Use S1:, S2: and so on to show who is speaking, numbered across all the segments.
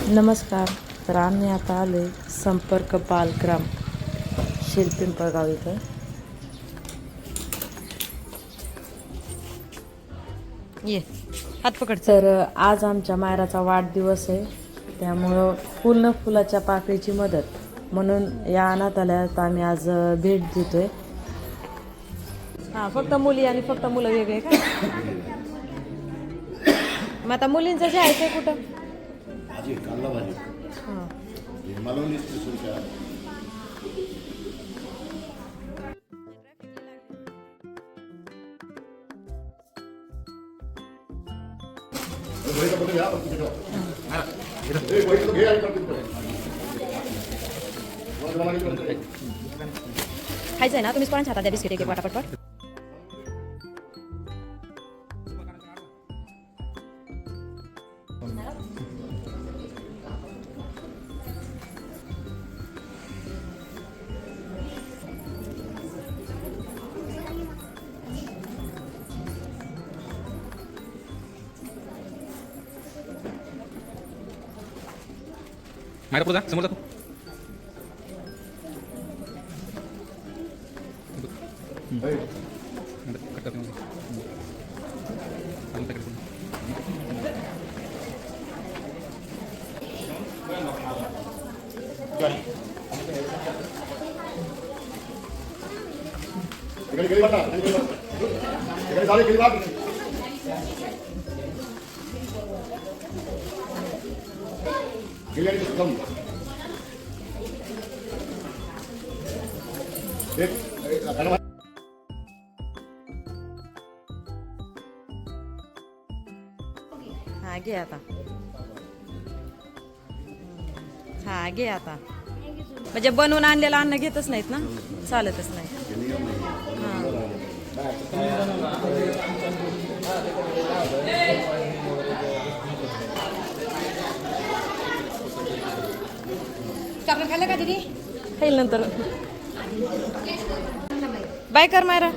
S1: नमस्कार. तर आम्ही आता आलो संपर्क बालग्राम शिरपिंपळगाव इथं. ये हात पकड. तर आज आमच्या मायराचा वाढदिवस आहे, त्यामुळं फुलाच्या पाकळीची मदत म्हणून या अनाथालयात आम्ही आज भेट देतोय. हां, फक्त मुली आणि फक्त मुलं वेगळे का? मग आता मुलींचं जे आहे ते कुठं? हां, खायचं आहे ना तुम्ही? कोणाच्या हातात द्या बिस्किट एक वाटापट.
S2: मायरा पुढे जा, समोर जा.
S1: हा घे आता. हा घे आता. म्हणजे बनवून आणलेलं अन्न घेतच नाहीत ना, चालतच नाही.
S3: चॉकलेट खाल्लं का दीदी?
S1: खाईल नंतर. बाय कर मायरा.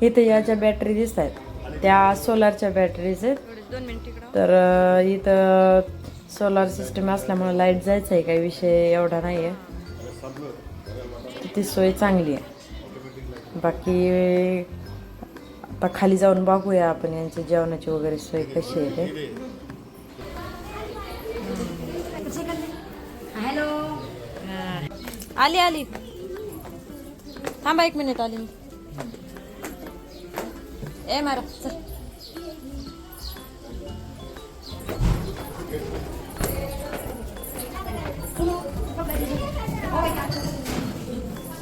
S1: इथे या ज्या बॅटरी दिसत आहेत त्या सोलारच्या बॅटरीज आहेत. तर इथं सोलार सिस्टम असल्यामुळे लाईट जायचं आहे, काही विषय एवढा नाही आहे. ती सोय चांगली आहे. बाकी आता खाली जाऊन बघूया आपण यांची जेवणाची वगैरे सोय कशी आहे ते.
S3: हॅलो,
S1: आली आली, थांबा 1 मिनिट आली. ए मारा चल.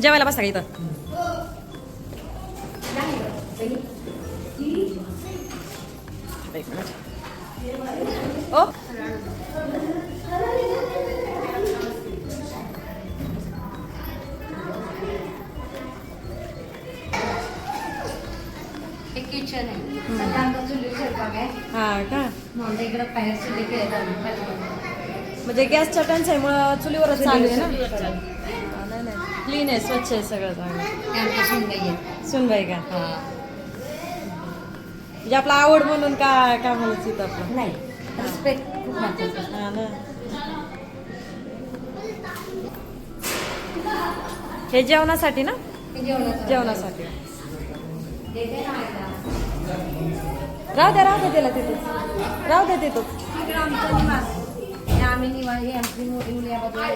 S1: जेवायला बसा का इथं? ओ
S3: एक किचन आहे, सगळ्यांचा चुलीवर स्वयंपाक आहे.
S1: हा का?
S3: म्हणून इकडे बाहेर चुली केलं.
S1: म्हणजे गॅसच्या टंचाईमुळं चुलीवरच चालू आहे ना. नाही नाही, क्लीन आहे, स्वच्छ आहे सगळं चांगलं.
S3: आमची सुनबाई आहे.
S1: सुनबाई का? हा, म्हणजे आपला आवड म्हणून का कामालाच येतं आपलं.
S3: नाही, रिस्पेक्ट खूप महत्वाचं.
S1: हा ना. हे जेवणासाठी ना? जेवणासाठी. राहू द्या त्याला तिथं. राहू द्या तिथं.
S3: इकडे आमचा निवास. हे आम्ही निवास, हे आमची मोठी मुली आहे बाजूला.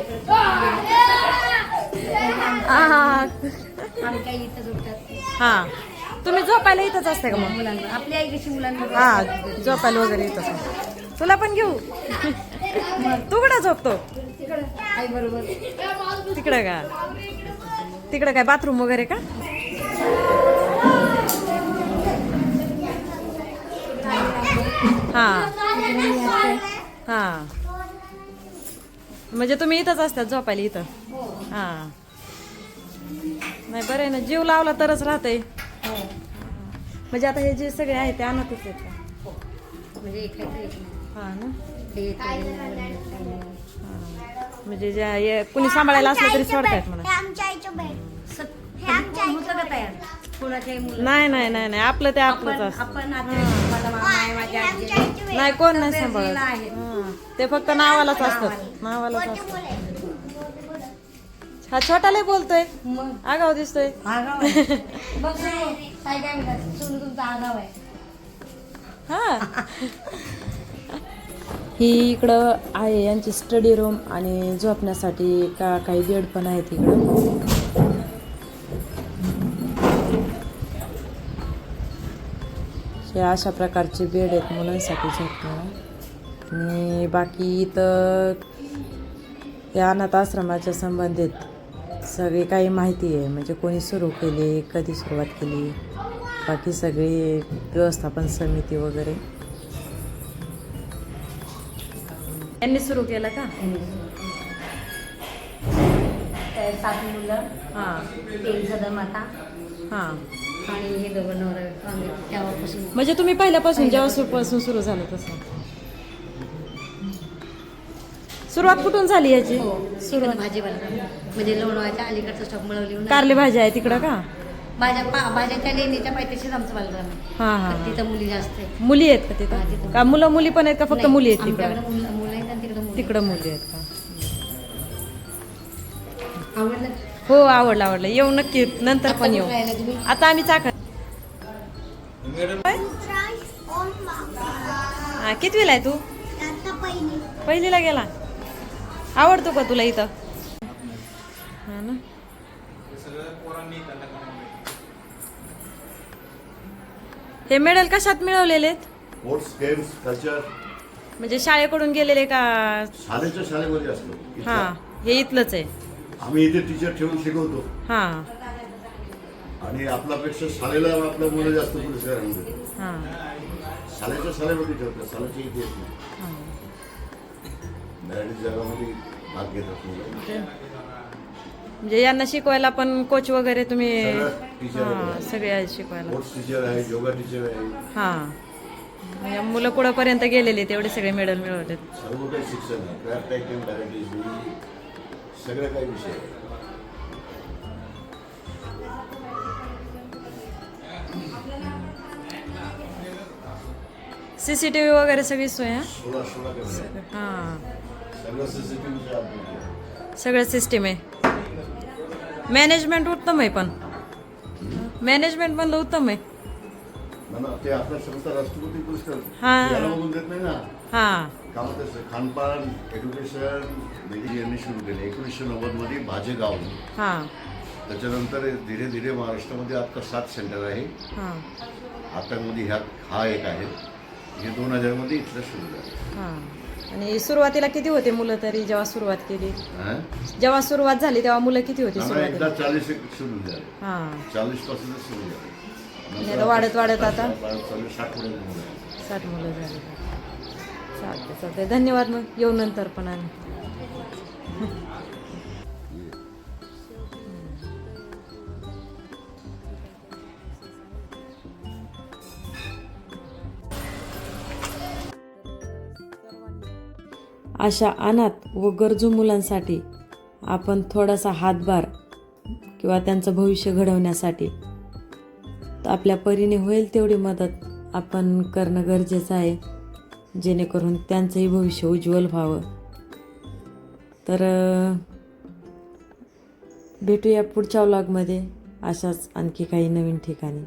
S3: आम्ही काही इथं झोपतात.
S1: हा, तुम्ही झोपायला इथंच असते का मग?
S3: मुलांना आपली आई कशी मुलांना.
S1: हा, झोपायला वगैरे इथंच. तुला पण घेऊ. तू कुठं झोपतो?
S3: तिकडे आई बरोबर.
S1: तिकडं का? तिकडं काय बाथरूम वगैरे का? हा हा, म्हणजे तुम्ही इथंच असतात झोपायला इथं? हा, नाही बरं आहे ना, जीव लावला तरच राहतंय. म्हणजे आता हे जे सगळे आहेत ते आणतच आहेत का?
S3: म्हणजे
S1: हा ना.
S3: हा.
S1: म्हणजे ज्या कुणी सांभाळायला असलं तरी सोडतायत म्हणा.
S3: होतं का तयार? कोणाच्याही मुलं
S1: नाही नाही नाही नाही, आपलं ते आपलंच असतं.
S3: आपण आता मला मामा आहे, नाही माझ्या आजी
S1: नाही कोण नाही
S3: सगळे
S1: सांभाळत
S3: लीला आहेत.
S1: हा. ते फक्त नावालाच असतात नावालाच असतात हा छोटा लय बोलतोय
S3: मग
S1: आगाव दिसतोय
S3: आगाव आहे. बघ सोनू, काय काय म्हणतात सोनू तुमचा आगाव आहे.
S1: हा ही इकडं आहे यांची स्टडी रूम आणि झोपण्यासाठी काही बेड पण आहेत इकडं. हे अशा प्रकारचे बेड आहेत मुलांसाठी झोपण्याला. आणि बाकी इथं या अनाथ आश्रमाच्या संबंधित सगळी काही माहिती आहे, म्हणजे कोणी सुरू केली, कधी सुरुवात केली, बाकी सगळी व्यवस्थापन समिती वगैरे यांनी सुरू केलं का?
S3: तर 7 मुलं,
S1: हां
S3: 3 सदमाता
S1: हां.
S3: आणि हे दोघं नवरा आम्ही तेव्हापासून
S1: म्हणजे तुम्ही पहिल्यापासून जेव्हापासून सुरू झालं तसं सुरुवात कुठून झाली याची?
S3: सुरुवात भाजीपाला म्हणजे लोणवाच्या अलीकडचं स्टॉक मिळवली
S1: कारली भाजी आहे तिकडं का?
S3: भाज्याच्या लेणीच्या पायथ्याशीच आमचं बालग्राम आहे.
S1: हां हां.
S3: तर तिथं मुली जास्त आहे.
S1: मुली आहेत का तिथं? का मुलं मुली पण आहेत का फक्त
S3: नाही,
S1: मुली आहेत
S3: आमच्याकडे
S1: तिकडं?
S3: मुलं आहेत आणि तिकडं मुली
S1: तिकडं मुली आहेत का?
S3: आहेत. आवडलं
S1: हो आवडलं येऊ नक्की नंतर पण येऊ.
S3: राहिलं तुम्ही
S1: आता आम्ही चाकण हा कितवीला आहे तू? पहिलीला गेला. आवडतो का तुला इथं? हा ना. हे मेडल कशात मिळवलेले आहेत?
S4: स्पोर्ट्स गेम्स कल्चर
S1: म्हणजे शाळेकडून गेलेले का?
S4: शाळेच्या शाळेमध्ये असतो इथलं.
S1: हा हे इथलंच आहे.
S4: आम्ही इथे टीचर ठेवून शिकवतो
S1: हा
S4: आणि आपल्यापेक्षा शाळेला आपल्या मुलं जास्त पुरस्कार आणतो.
S1: हा
S4: शाळेच्या शाळेमध्ये ठेवतात, शाळेच्या इथे येत नाही. मराठी जगामध्ये भाग घेतात मुलं.
S1: म्हणजे यांना शिकवायला पण कोच वगैरे तुम्ही?
S4: सगळं टीचर
S1: हा
S4: आहे.
S1: सगळे आहेत शिकवायला.
S4: स्पोर्ट्स टीचर आहे, योगा टीचर आहे,
S1: हा म्हणजे मुलं पुढंपर्यंत गेलेले तेवढे सगळे मेडल मिळवले.
S4: सर्व काही शिक्षण आहे. क्राफ्ट ॲक्टिंग व्हरायटीज सगळं काही विषय आहे.
S1: CCTV वगैरे सगळी सोय आहे?
S4: 16 कमी
S1: हा
S4: सगळं CCTV आहे.
S1: सगळं सिस्टीम आहे. मॅनेजमेंट उत्तम आहे पण मॅनेजमेंट पण उत्तम आहे.
S4: ते आपल्या संस्था राष्ट्रपती पुरस्कार
S1: हा.
S4: याला बघून देत नाही ना.
S1: हा
S4: का म्हणतात खानपान एज्युकेशन मेडिकल यांनी सुरू केले 1990 मध्ये भाजेगाव.
S1: हा
S4: त्याच्यानंतर धीरे धीरे महाराष्ट्रामध्ये आता 7 सेंटर आहे.
S1: हा
S4: आता मध्ये हा एक आहे. हे 2000 मध्ये इथलं सुरू झालं.
S1: हा. आणि सुरुवातीला किती होते मुलं तरी जेव्हा सुरुवात केली?
S4: हा?
S1: जेव्हा सुरुवात झाली तेव्हा मुलं किती होती
S4: आम्हाला एकदा
S1: सुरुवातीला?
S4: 40 सुरू झालं.
S1: हा
S4: 40 पासूनच सुरू झालं.
S1: आणि आता वाढत वाढत आता
S4: 60 पुढे मुलं आहेत.
S1: 60 मुलं झाली. चालते चालते धन्यवाद. मग येऊ नंतर पण आम्ही. अशा अनाथ व गरजू मुलांसाठी आपण थोडासा हातभार किंवा त्यांचं भविष्य घडवण्यासाठी आपल्या परीने होईल तेवढी मदत आपण करणं गरजेचं आहे, जेणेकरून त्यांचंही भविष्य उज्ज्वल व्हावं. तर भेटूया पुढच्या व्लॉगमध्ये अशाच आणखी काही नवीन ठिकाणी.